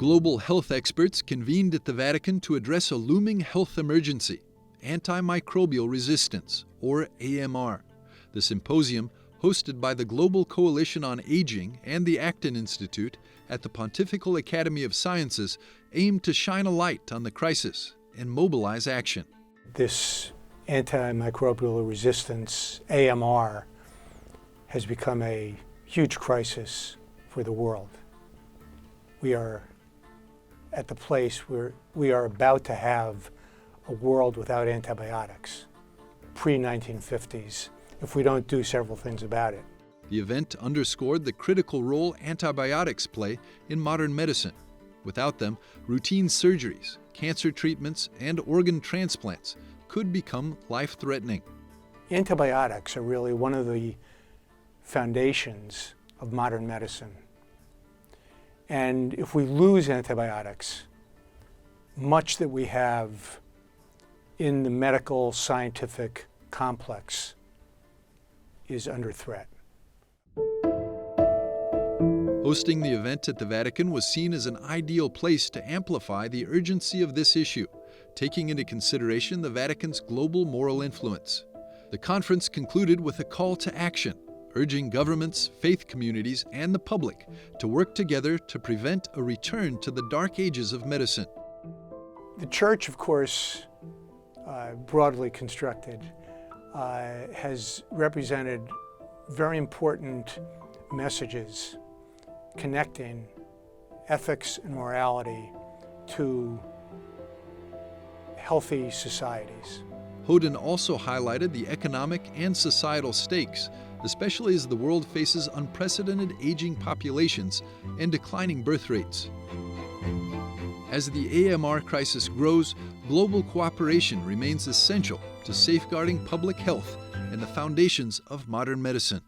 global health experts convened at the Vatican to address a looming health emergency, antimicrobial resistance, or AMR. The symposium, hosted by the Global Coalition on Aging and the Acton Institute at the Pontifical Academy of Sciences, aimed to shine a light on the crisis and mobilize action. This antimicrobial resistance, AMR, has become a huge crisis for the world. We are at the place where we are about to have a world without antibiotics, pre-1950s, if we don't do several things about it. The event underscored the critical role antibiotics play in modern medicine. Without them, routine surgeries, cancer treatments, and organ transplants could become life-threatening. Antibiotics are really one of the foundations of modern medicine. And if we lose antibiotics, much that we have in the medical scientific complex is under threat. Hosting the event at the Vatican was seen as an ideal place to amplify the urgency of this issue, taking into consideration the Vatican's global moral influence. The conference concluded with a call to action, urging governments, faith communities, and the public to work together to prevent a return to the dark ages of medicine. The Church, of course, broadly constructed, has represented very important messages connecting ethics and morality to healthy societies. Hodin also highlighted the economic and societal stakes, especially as the world faces unprecedented aging populations and declining birth rates. As the AMR crisis grows, global cooperation remains essential to safeguarding public health and the foundations of modern medicine.